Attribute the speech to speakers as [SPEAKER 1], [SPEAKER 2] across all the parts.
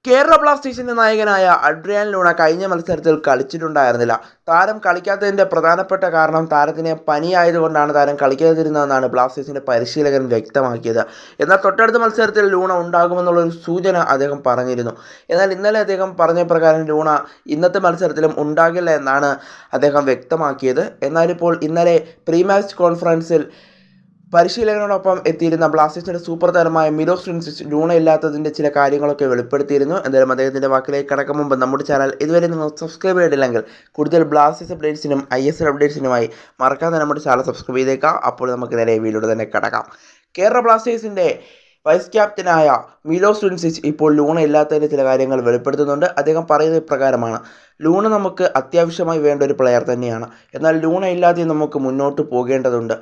[SPEAKER 1] കേരള ബ്ലാസ്റ്റേഴ്സിന്റെ നായകനായ Adrian Luna കഴിഞ്ഞ മത്സരത്തിൽ കളിച്ചിട്ടുണ്ടായിരുന്നില്ല. താരം കളിക്കാത്തതിന്റെ പ്രധാനപ്പെട്ട കാരണം താരത്തിന് പനിയായതുകൊണ്ടാണ് താരം കളിക്കാതിരുന്നതെന്നാണ് ബ്ലാസ്റ്റേഴ്സിന്റെ പരിശീലകൻ വ്യക്തമാക്കിയത്. എന്നാൽ തൊട്ടടുത്ത മത്സരത്തിൽ ലൂണ ഉണ്ടാകുമെന്നുള്ളൊരു സൂചന അദ്ദേഹം പറഞ്ഞിരുന്നു. എന്നാൽ ഇന്നലെ അദ്ദേഹം പറഞ്ഞ പ്രകാരം ലൂണ ഇന്നത്തെ മത്സരത്തിലും ഉണ്ടാകില്ല എന്നാണ് അദ്ദേഹം വ്യക്തമാക്കിയത്. എന്നാലിപ്പോൾ ഇന്നലെ പ്രീ മാച്ച് കോൺഫറൻസിൽ പരിശീലകനോടൊപ്പം എത്തിയിരുന്ന ബ്ലാസ്റ്റേഴ്സിന്റെ സൂപ്പർ താരമായ മിലോസ് ട്രിൻസിച്ച് ലൂണ ഇല്ലാത്തതിൻ്റെ ചില കാര്യങ്ങളൊക്കെ വെളിപ്പെടുത്തിയിരുന്നു. എന്തായാലും അദ്ദേഹത്തിൻ്റെ വാക്കിലേക്ക് കടക്കും മുമ്പ് നമ്മുടെ ചാനൽ ഇതുവരെ നിങ്ങൾ സബ്സ്ക്രൈബ് ചെയ്തിട്ടില്ലെങ്കിൽ കൂടുതൽ ബ്ലാസ്റ്റേഴ്സ് അപ്ഡേറ്റ്സിനും ISL അപ്ഡേറ്റ്സിനുമായി മറക്കാതെ നമ്മുടെ ചാനൽ സബ്സ്ക്രൈബ് ചെയ്തേക്കാം. അപ്പോൾ നമുക്ക് നേരെ വീഡിയോയുടെ തന്നെ കടക്കാം. കേരള ബ്ലാസ്റ്റേഴ്സിൻ്റെ വൈസ് ക്യാപ്റ്റനായ മിലോസ് ട്രിൻസിച്ച് ഇപ്പോൾ ലൂണ ഇല്ലാത്തതിൻ്റെ ചില കാര്യങ്ങൾ വെളിപ്പെടുത്തുന്നുണ്ട്. അദ്ദേഹം പറയുന്നത് പ്രകാരമാണ്, ലൂണ നമുക്ക് അത്യാവശ്യമായി വേണ്ട ഒരു പ്ലെയർ തന്നെയാണ്. എന്നാൽ ലൂണ ഇല്ലാതെ നമുക്ക് മുന്നോട്ട് പോകേണ്ടതുണ്ട്.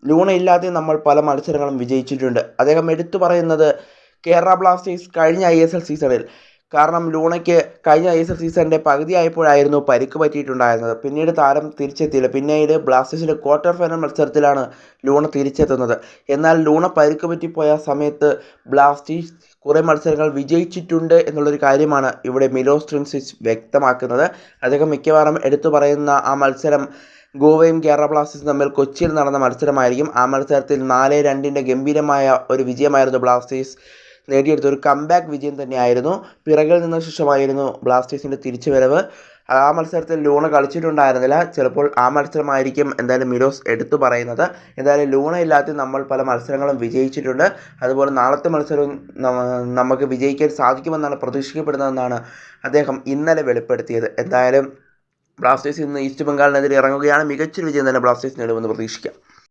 [SPEAKER 1] ലൂണ ഇല്ലാതെ നമ്മൾ പല മത്സരങ്ങളും വിജയിച്ചിട്ടുണ്ട്. അദ്ദേഹം എടുത്തു പറയുന്നത് കേരള ബ്ലാസ്റ്റേഴ്സ് കഴിഞ്ഞ ISL സീസണിൽ, കാരണം ലൂണയ്ക്ക് കഴിഞ്ഞ ISL സീസണിൻ്റെ പകുതിയായപ്പോഴായിരുന്നു പരിക്ക് പറ്റിയിട്ടുണ്ടായിരുന്നത്. പിന്നീട് താരം തിരിച്ചെത്തിയില്ല. പിന്നീട് ബ്ലാസ്റ്റേഴ്സിൻ്റെ ക്വാർട്ടർ ഫൈനൽ മത്സരത്തിലാണ് ലൂണ തിരിച്ചെത്തുന്നത്. എന്നാൽ ലൂണ പരിക്ക് പറ്റിപ്പോയ സമയത്ത് ബ്ലാസ്റ്റേഴ്സ് കുറേ മത്സരങ്ങൾ വിജയിച്ചിട്ടുണ്ട് എന്നുള്ളൊരു കാര്യമാണ് ഇവിടെ മിലോസ് ട്രിൻസിച്ച് വ്യക്തമാക്കുന്നത്. അദ്ദേഹം മിക്കവാറും എടുത്തു പറയുന്ന ആ മത്സരം ഗോവയും കേരള ബ്ലാസ്റ്റേഴ്സും തമ്മിൽ കൊച്ചിയിൽ നടന്ന മത്സരമായിരിക്കും. ആ മത്സരത്തിൽ 4-2 ഗംഭീരമായ ഒരു വിജയമായിരുന്നു ബ്ലാസ്റ്റേഴ്സ് നേടിയെടുത്ത ഒരു കംബാക്ക് വിജയം തന്നെയായിരുന്നു. പിറകിൽ നിന്ന ശേഷമായിരുന്നു ബ്ലാസ്റ്റേഴ്സിൻ്റെ തിരിച്ചുവരവ്. ആ മത്സരത്തിൽ ലൂണ കളിച്ചിട്ടുണ്ടായിരുന്നില്ല. ചിലപ്പോൾ ആ മത്സരമായിരിക്കും എന്തായാലും മിലോസ് എടുത്തു പറയുന്നത്. എന്തായാലും ലൂണ ഇല്ലാതെ നമ്മൾ പല മത്സരങ്ങളും വിജയിച്ചിട്ടുണ്ട്. അതുപോലെ നാളത്തെ മത്സരവും നമുക്ക് വിജയിക്കാൻ സാധിക്കുമെന്നാണ് പ്രതീക്ഷിക്കപ്പെടുന്നതെന്നാണ് അദ്ദേഹം ഇന്നലെ വെളിപ്പെടുത്തിയത്. എന്തായാലും ബ്ലാസ്റ്റേഴ്സ് ഇന്ന് ഈസ്റ്റ് ബംഗാളിനെതിരെ ഇറങ്ങുകയാണ്. മികച്ചൊരു വിജയം തന്നെ ബ്ലാസ്റ്റേഴ്സ് നേടുമെന്ന് പ്രതീക്ഷിക്കാം.